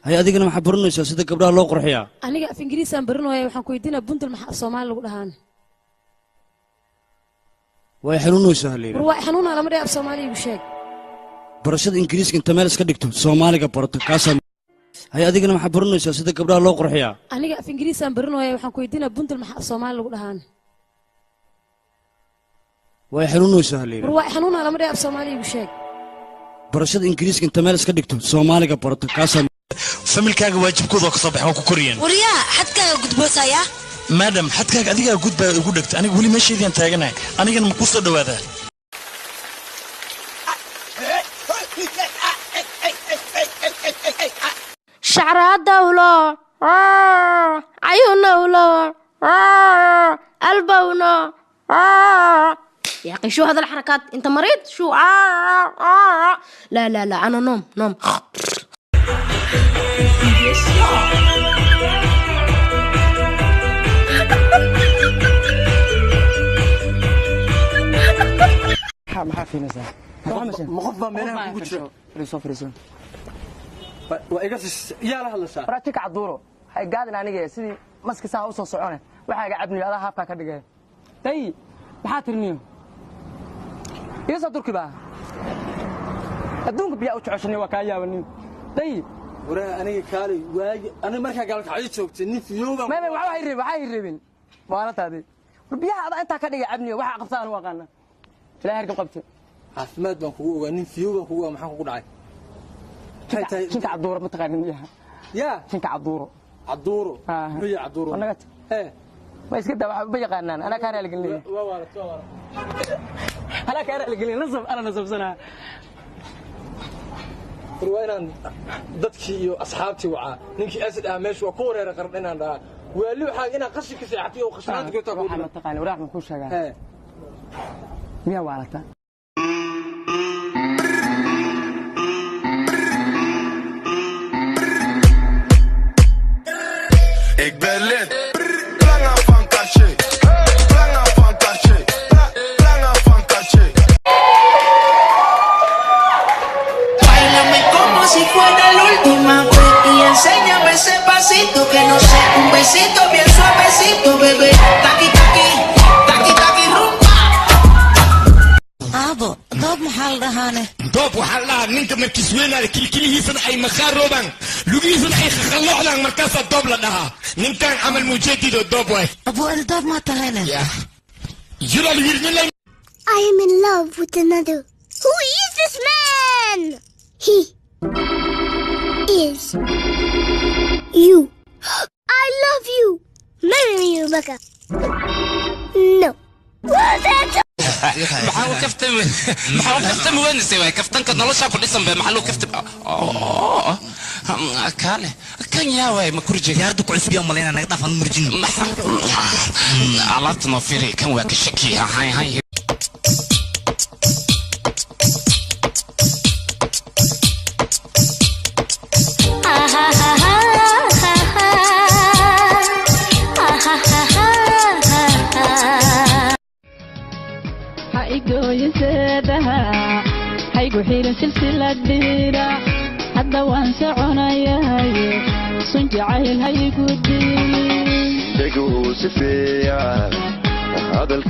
hay adigana waxa baranaysaa sida gabdhaha loo qurxiyaa aniga af ingiriis aan baranayo waxaan ku weydiinaa buntul maxaa Soomaali lagu dhahaan way xanuunaysaa leeyahay waa xanuuna lama dheer af Soomaali igu sheeg barashada ingiriiska inta meel iska dhigto Soomaaliga barato kaasa hay adigana waxa baranaysaa sida gabdhaha loo qurxiyaa aniga af ingiriis aan baranayo waxaan ku weydiinaa buntul maxaa Soomaali lagu dhahaan way xanuunaysaa leeyahay waa xanuuna lama dheer af Soomaali igu sheeg barashada ingiriiska inta meel iska dhigto Soomaaliga barato kaasa familkaaga waajibkooda ka soo baxay ku koriyeen wariya xadkaaga gudboosaya madam xadkaaga adiga gudbaa ugu dhagtay aniga wali meesheedii taaganahay anigana ma ku soo dhawaada شعرها دولة عيونها ولا قلبنا يا أخي شو هذا الحركات أنت مريض شو لا لا لا أنا نوم ما في نزاع مخفى منها كوتشو فريسون وإيجاس يا له هلا براتيك عدورو هاي قاعدنا أنا جاي سيدي ماسك ساعة وصل صعونة وحاجة عبني هذا هابكا كده جاي تي بحاترنيو يسا تركي بقى أدونك بيا وتعشني وكايا ونيو تي ورا أنا كاري واجي أنا مركا قالك عايز شوكت إني في يوم ما وحاي يريبين مالت هذه بيا هذا أنت كده عبني وحا قبطان واقعنا لا هركب قبته عفمات بنكو وانين في يوم هو محن كو دعاي شنك عدوره ما تقانين يا شنك عدوره هي عدوره انا قلت ايه ما اسكت ما يقانان انا كان القل لي انا كان القل لي نصب انا نصب سنه روينا dadkii iyo asxaabtii waxa ninkii asad ah meesha waa ku wareer qarb inaan dhaha wali waxa ina qashi ka saacatiyo oo qashanaad go'to ku ma taqaan waraaq ma ku sheegaa ee miya waalata Ik ben lid, langer van Caché, langer van Caché, langer van Caché. Báilame como si fuera la última vez y enséñame ese pasito que no sé, un besito bien suavecito, bebé. Taqui taqui, taqui taqui rumba. abo doob maxaa la dhahaane doob waxaa la ninka markii weynaa kilkilihiisan ay makhaarooban lugihiisan ay khallooxdaan markaas doob la dhahaa ninkan amal mujaddid doob way abo doob ma tahayna yura liirnilay I am in love with another. Who is this man? He is you. I love you. Marry me, Rebecca. No. محاول كفتم وين سوي كفتن كنا لو شاكو ديسن بمحلو كفتم كان يا وي ما كورجي ياردو عصب يوم مالينا نقطع فن مرجين علاتنا فيري كان واك الشكي هاي haygu xiran silsilad dheera hadda waan soconayahay sun jacayl haygu diin Degu sifeeya hadalka